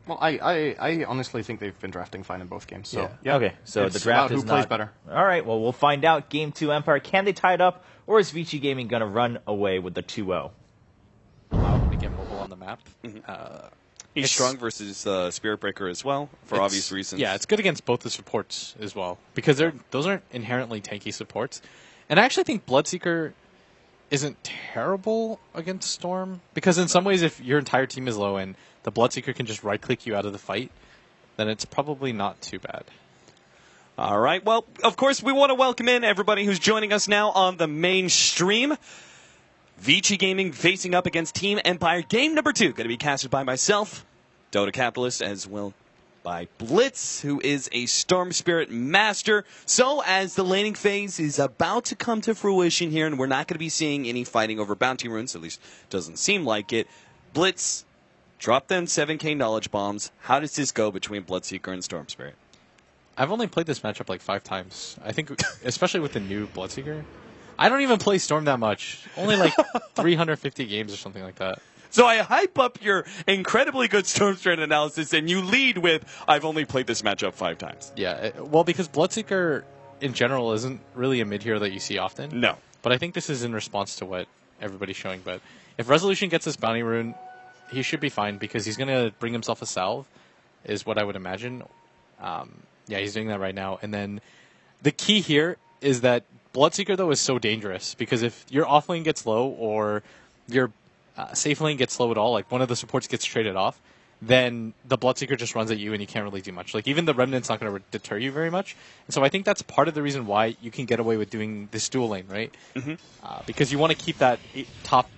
Well, I honestly think they've been drafting fine in both games. So Yeah. Okay, so the draft is who plays not... better. All right, well, we'll find out. Game 2, Empire. Can they tie it up, or is Vici Gaming going to run away with the 2-0? Allow them to get mobile on the map. He's strong versus Spirit Breaker as well, for obvious reasons. Yeah, it's good against both the supports as well, because those aren't inherently tanky supports. And I actually think Bloodseeker isn't terrible against Storm, because in some ways, if your entire team is low and the Bloodseeker can just right-click you out of the fight, then it's probably not too bad. All right. Well, of course, we want to welcome in everybody who's joining us now on the main stream. Vici Gaming facing up against Team Empire. Game number 2 going to be casted by myself, Dota Capitalist, as well by Blitz, who is a Storm Spirit master. So as the laning phase is about to come to fruition here, and we're not going to be seeing any fighting over bounty runes, at least doesn't seem like it, Blitz, drop them 7k knowledge bombs. How does this go between Bloodseeker and Storm Spirit? I've only played this matchup like 5 times. I think, especially with the new Bloodseeker. I don't even play Storm that much. Only like 350 games or something like that. So I hype up your incredibly good Storm Spirit analysis, and you lead with, I've only played this matchup 5 times. Yeah, well, because Bloodseeker in general isn't really a mid-hero that you see often. No. But I think this is in response to what everybody's showing. But if Resolution gets this bounty rune, he should be fine, because he's going to bring himself a salve, is what I would imagine. Yeah, he's doing that right now. And then the key here is that Bloodseeker, though, is so dangerous, because if your offlane gets low or your safe lane gets slow at all, like one of the supports gets traded off, then the Bloodseeker just runs at you and you can't really do much. Like, even the Remnant's not going to deter you very much. And so I think that's part of the reason why you can get away with doing this dual lane, right? Because you want to keep that top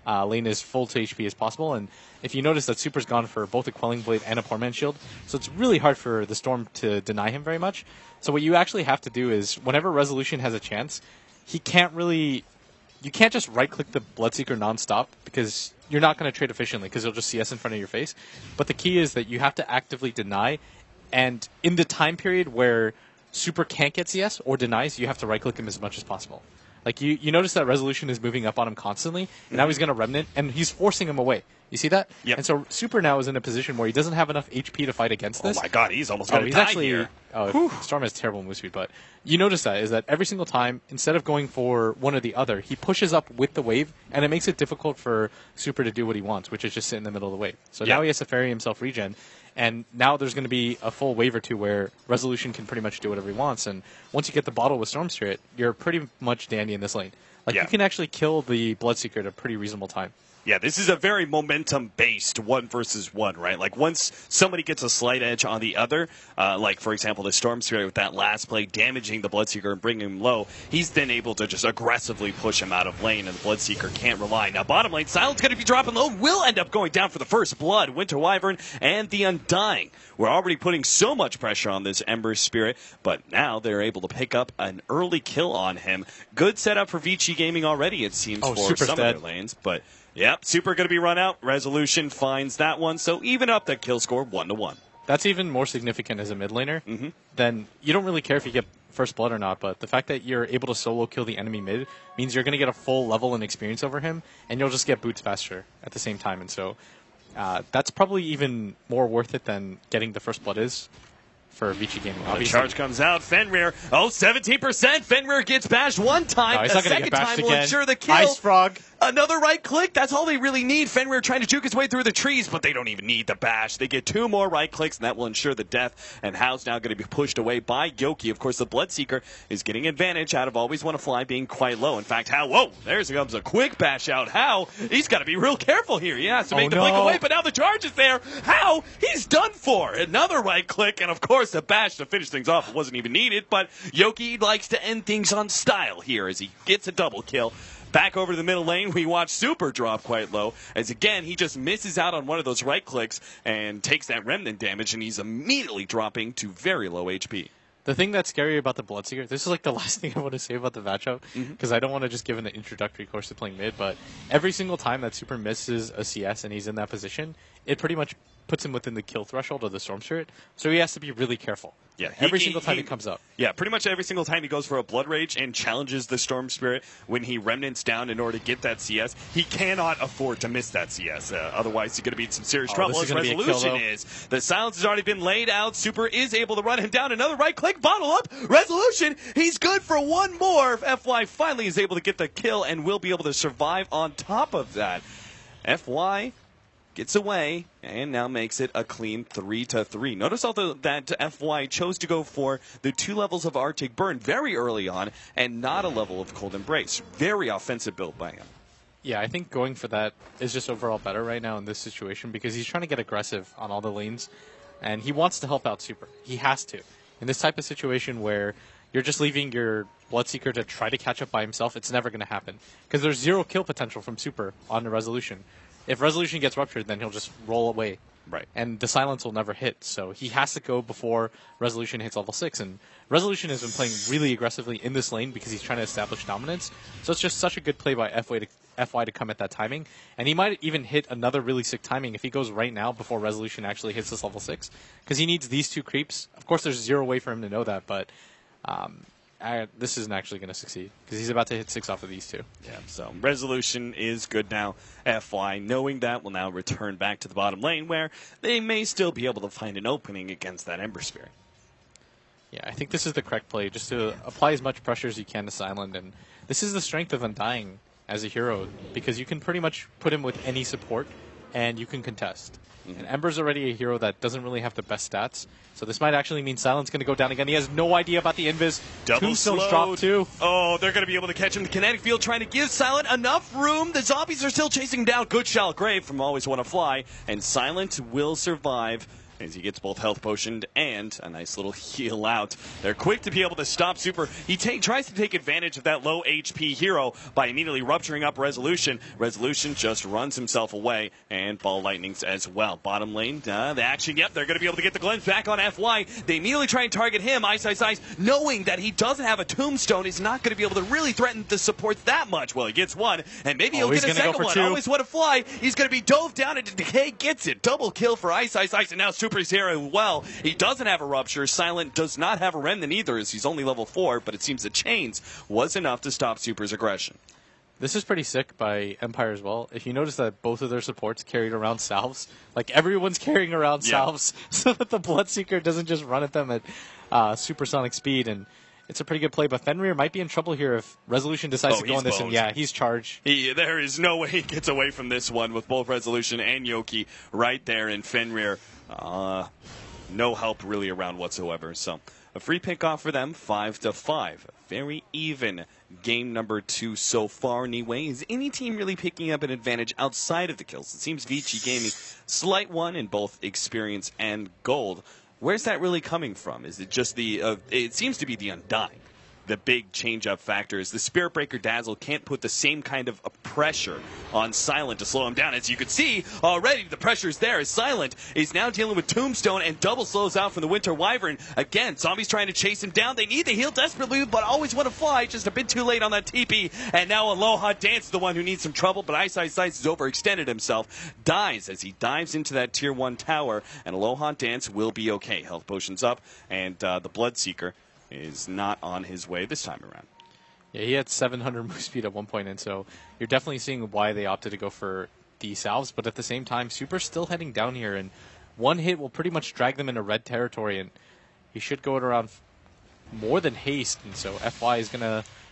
lane as full to HP as possible. And if you notice that Super's gone for both a Quelling Blade and a Poor Man's Shield, so it's really hard for the Storm to deny him very much. So what you actually have to do is, whenever Resolution has a chance, he can't really... You can't just right-click the Bloodseeker non-stop, because you're not going to trade efficiently, because he'll just CS in front of your face. But the key is that you have to actively deny, and in the time period where Super can't get CS or denies, you have to right-click him as much as possible. Like, you notice that Resolution is moving up on him constantly, and now he's going to Remnant, and he's forcing him away. You see that? Yep. And so Super now is in a position where he doesn't have enough HP to fight against this. Oh my god, he's almost going to die here. Storm has terrible move speed, but you notice that is that every single time, instead of going for one or the other, he pushes up with the wave, and it makes it difficult for Super to do what he wants, which is just sit in the middle of the wave. So now he has to ferry himself regen, and now there's going to be a full wave or two where Resolution can pretty much do whatever he wants, and once you get the bottle with Storm Spirit, you're pretty much dandy in this lane. Like, you can actually kill the Bloodseeker at a pretty reasonable time. Yeah, this is a very momentum-based 1-versus-1, right? Like, once somebody gets a slight edge on the other, like, for example, the Storm Spirit with that last play damaging the Bloodseeker and bringing him low, he's then able to just aggressively push him out of lane, and the Bloodseeker can't rely. Now, bottom lane, Silent's going to be dropping low, will end up going down for the first blood. Winter Wyvern and the Undying. We're already putting so much pressure on this Ember Spirit, but now they're able to pick up an early kill on him. Good setup for Vici Gaming already, it seems, for Super's some dead. of their lanes, but... Yep, Super going to be run out. Resolution finds that one, so even up that kill score 1-1. That's even more significant as a mid laner. Then you don't really care if you get first blood or not, but the fact that you're able to solo kill the enemy mid means you're going to get a full level and experience over him, and you'll just get boots faster at the same time. And so that's probably even more worth it than getting the first blood is for Vici Gaming. The charge comes out. Fenrir. 17%. Fenrir gets bashed one time. No, he's the not gonna second get bashed time will again. ensure the kill. Ice Frog. Another right click. That's all they really need. Fenrir trying to juke his way through the trees, but they don't even need the bash. They get 2 more right clicks, and that will ensure the death. And Hao's now going to be pushed away by Yoki. Of course, the Bloodseeker is getting advantage out of Always Want to Fly being quite low. In fact, Hao, whoa, there comes a quick bash out. Hao, he's got to be real careful here. He has to make the blink away, but now the charge is there. Hao, he's done for. Another right click, and of course, a bash to finish things off. It wasn't even needed, but Yoki likes to end things on style here as he gets a double kill. Back over to the middle lane, we watch Super drop quite low, as again, he just misses out on one of those right clicks and takes that remnant damage, and he's immediately dropping to very low HP. The thing that's scary about the Bloodseeker, this is like the last thing I want to say about the matchup, because I don't want to just give an introductory course to playing mid, but every single time that Super misses a CS and he's in that position, it pretty much puts him within the kill threshold of the Storm Spirit, so he has to be really careful. Yeah, every single time he comes up. Yeah, pretty much every single time he goes for a Blood Rage and challenges the Storm Spirit when he remnants down in order to get that CS, he cannot afford to miss that CS. Otherwise, he's going to be in some serious trouble. This His is gonna be a kill, resolution though. is the silence has already been laid out. Super is able to run him down. Another right click, bottle up, resolution. He's good for one more. FY finally is able to get the kill and will be able to survive on top of that. FY gets away and now makes it a clean 3-3. Notice although that FY chose to go for the 2 levels of Arctic Burn very early on and not a level of Cold Embrace. Very offensive build by him. Yeah, I think going for that is just overall better right now in this situation because he's trying to get aggressive on all the lanes, and he wants to help out Super. He has to. In this type of situation where you're just leaving your Bloodseeker to try to catch up by himself, it's never going to happen because there's 0 kill potential from Super on the Resolution. If Resolution gets ruptured, then he'll just roll away. Right. And the silence will never hit. So he has to go before Resolution hits level 6. And Resolution has been playing really aggressively in this lane because he's trying to establish dominance. So it's just such a good play by FY to come at that timing. And he might even hit another really sick timing if he goes right now before Resolution actually hits this level 6. Because he needs these 2 creeps. Of course, there's 0 way for him to know that, but this isn't actually going to succeed because he's about to hit 6 off of these 2. Yeah, so Resolution is good now. FY, knowing that, will now return back to the bottom lane where they may still be able to find an opening against that Ember Spirit. Yeah, I think this is the correct play, just to apply as much pressure as you can to Silent. And this is the strength of Undying as a hero because you can pretty much put him with any support and you can contest. And Ember's already a hero that doesn't really have the best stats, so this might actually mean Silent's going to go down again. He has no idea about the invis. Tombstone's dropped too. Oh, they're going to be able to catch him. The kinetic field trying to give Silent enough room. The zombies are still chasing him down. Good shot, Grave from Always Want to Fly, and Silent will survive as he gets both health potioned and a nice little heal out. They're quick to be able to stop Super. He tries to take advantage of that low HP hero by immediately rupturing up Resolution. Resolution just runs himself away, and Ball Lightnings as well. Bottom lane, the action, yep, they're going to be able to get the glimpse back on FY. They immediately try and target him. Ice, knowing that he doesn't have a tombstone, is not going to be able to really threaten the supports that much. Well, he gets one, and maybe he'll get a second one. 2. Always Want to Fly. He's going to be dove down into Decay, gets it. Double kill for Ice, and now Super's here as well. He doesn't have a rupture. Silent does not have a remnant either, as he's only level 4, but it seems the chains was enough to stop Super's aggression. This is pretty sick by Empire as well. If you notice that both of their supports carried around salves, like everyone's carrying around salves so that the Bloodseeker doesn't just run at them at supersonic speed, and it's a pretty good play, but Fenrir might be in trouble here if Resolution decides to go on this, and yeah, he's charged. There is no way he gets away from this one with both Resolution and Yoki right there, and Fenrir, no help really around whatsoever. So a free pick off for them, 5-5. Very even game number 2 so far anyway. Is any team really picking up an advantage outside of the kills? It seems Vici Gaming, slight one in both experience and gold. Where's that really coming from? Is it just it seems to be the Undying. The big change-up factor is the Spirit Breaker Dazzle can't put the same kind of pressure on Silent to slow him down. As you can see, already the pressure is there as Silent is now dealing with Tombstone and double slows out from the Winter Wyvern. Again, zombies trying to chase him down. They need to heal desperately, but Always Want to Fly. Just a bit too late on that TP. And now Aloha Dance is the one who needs some trouble, but Ice has overextended himself. Dies as he dives into that Tier 1 tower, and Aloha Dance will be okay. Health potions up, and the Bloodseeker is not on his way this time around. Yeah, he had 700 move speed at one point, and so you're definitely seeing why they opted to go for the salves, but at the same time, Super's still heading down here, and one hit will pretty much drag them into red territory, and he should go at around more than haste, and so FY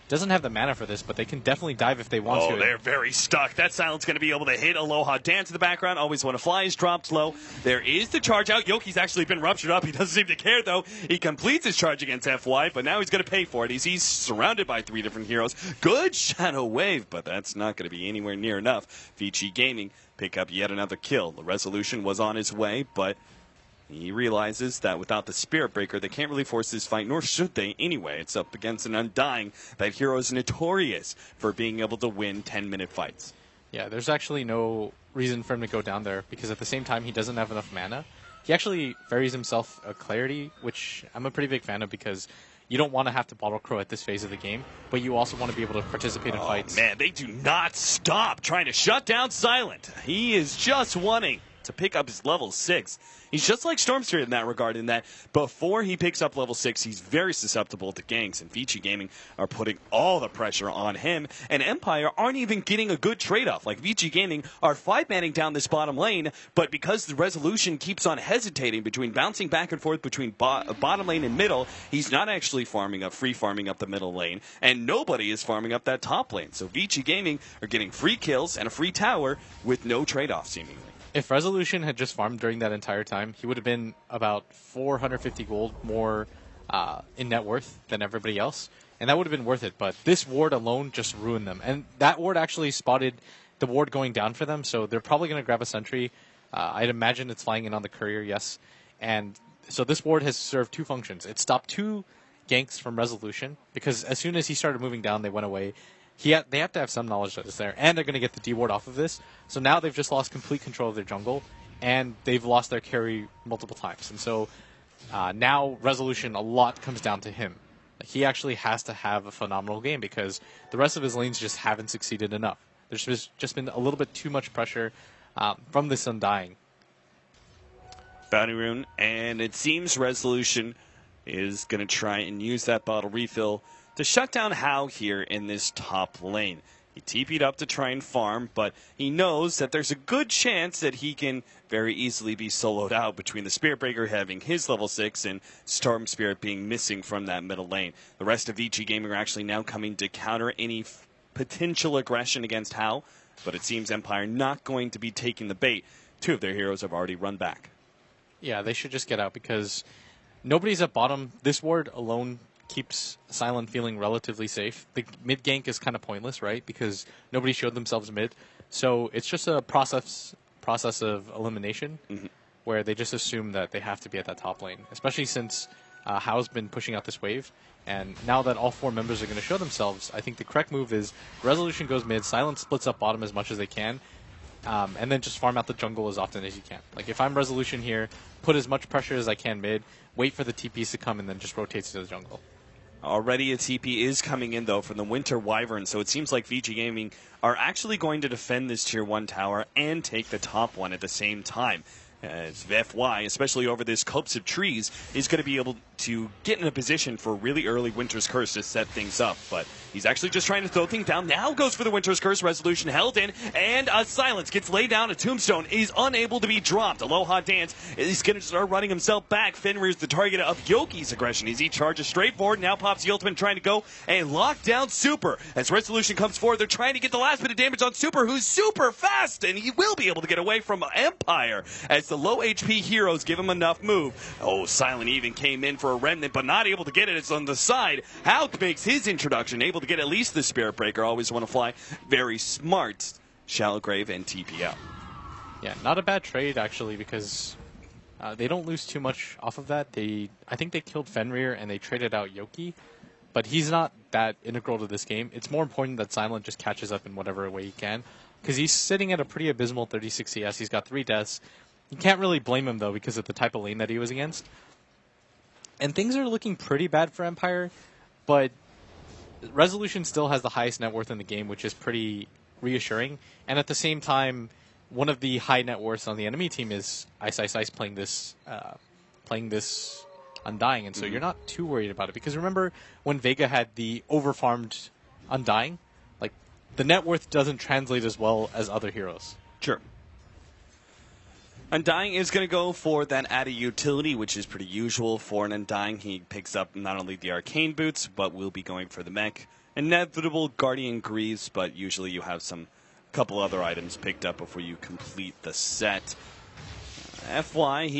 doesn't have the mana for this, but they can definitely dive if they want to. Oh, they're very stuck. That Silent's going to be able to hit Aloha Dance in the background. Always Want to Fly is dropped low. There is the charge out. Yoki's actually been ruptured up. He doesn't seem to care, though. He completes his charge against FY, but now he's going to pay for it. He's surrounded by 3 different heroes. Good Shadow Wave, but that's not going to be anywhere near enough. Vici Gaming pick up yet another kill. The Resolution was on his way, but he realizes that without the Spirit Breaker, they can't really force this fight, nor should they anyway. It's up against an Undying. That hero is notorious for being able to win 10-minute fights. Yeah, there's actually no reason for him to go down there, because at the same time, he doesn't have enough mana. He actually varies himself a Clarity, which I'm a pretty big fan of, because you don't want to have to Bottle Crow at this phase of the game, but you also want to be able to participate in fights. Man, they do not stop trying to shut down Silent. He is just wanting to pick up his level 6. He's just like Storm Spirit in that regard, in that before he picks up level 6, he's very susceptible to ganks, and Vici Gaming are putting all the pressure on him, and Empire aren't even getting a good trade-off. Like, Vici Gaming are 5-manning down this bottom lane, but because the Resolution keeps on hesitating between bouncing back and forth between bottom lane and middle, he's not actually free farming up the middle lane, and nobody is farming up that top lane. So Vici Gaming are getting free kills and a free tower with no trade-off, seemingly. If Resolution had just farmed during that entire time, he would have been about 450 gold more in net worth than everybody else, and that would have been worth it. But this ward alone just ruined them. And that ward actually spotted the ward going down for them, so they're probably going to grab a sentry. I'd imagine it's flying in on the courier, yes. And so this ward has served two functions. It stopped 2 ganks from Resolution, because as soon as he started moving down, they went away. They have to have some knowledge that it's there, and they're going to get the D ward off of this. So now they've just lost complete control of their jungle, and they've lost their carry multiple times. And so now Resolution, a lot comes down to him. He actually has to have a phenomenal game, because the rest of his lanes just haven't succeeded enough. There's just been a little bit too much pressure from this Undying. Bounty Rune, and it seems Resolution is going to try and use that bottle refill to shut down Hao here in this top lane. He TP'd up to try and farm, but he knows that there's a good chance that he can very easily be soloed out between the Spirit Breaker having his level 6 and Storm Spirit being missing from that middle lane. The rest of Vici Gaming are actually now coming to counter any potential aggression against Hao, but it seems Empire not going to be taking the bait. 2 of their heroes have already run back. Yeah, they should just get out, because nobody's at bottom. This ward alone keeps Silent feeling relatively safe. The mid gank is kind of pointless, right? Because nobody showed themselves mid. So it's just a process of elimination, where they just assume that they have to be at that top lane, especially since Hao's been pushing out this wave. And now that all 4 members are going to show themselves, I think the correct move is Resolution goes mid, Silent splits up bottom as much as they can, and then just farm out the jungle as often as you can. Like, if I'm Resolution here, put as much pressure as I can mid, wait for the TPs to come, and then just rotate to the jungle. Already a TP is coming in, though, from the Winter Wyvern, so it seems like Vici Gaming are actually going to defend this Tier 1 tower and take the top one at the same time. As FY, especially over this copse of trees, is going to be able to get in a position for really early Winter's Curse to set things up. But he's actually just trying to throw things down. Now goes for the Winter's Curse. Resolution held in, and a Silence gets laid down. A Tombstone is unable to be dropped. Aloha Dance is going to start running himself back. Fenrir's the target of Yoki's aggression as he charges straight forward. Now pops the ultimate, trying to go and lock down Super. As Resolution comes forward, they're trying to get the last bit of damage on Super, who's super fast, and he will be able to get away from Empire as the low HP heroes give him enough move. Oh, Silent even came in for a remnant, but not able to get it. It's on the side. Hao makes his introduction, able to get at least the Spirit Breaker. Always want to fly. Very smart. Shallow Grave and TPL. Yeah, not a bad trade, actually, because they don't lose too much off of that. I think they killed Fenrir and they traded out Yoki, but he's not that integral to this game. It's more important that Silent just catches up in whatever way he can, because he's sitting at a pretty abysmal 36 CS. He's got 3 deaths. You can't really blame him, though, because of the type of lane that he was against. And things are looking pretty bad for Empire, but Resolution still has the highest net worth in the game, which is pretty reassuring. And at the same time, one of the high net worths on the enemy team is Ice Ice Ice playing this Undying, and so you're not too worried about it. Because remember when Vega had the overfarmed Undying? Like, the net worth doesn't translate as well as other heroes. Sure. Undying is going to go for that added utility, which is pretty usual for an Undying. He picks up not only the Arcane Boots, but will be going for the mech. Inevitable Guardian Greaves, but usually you have some couple other items picked up before you complete the set. FY,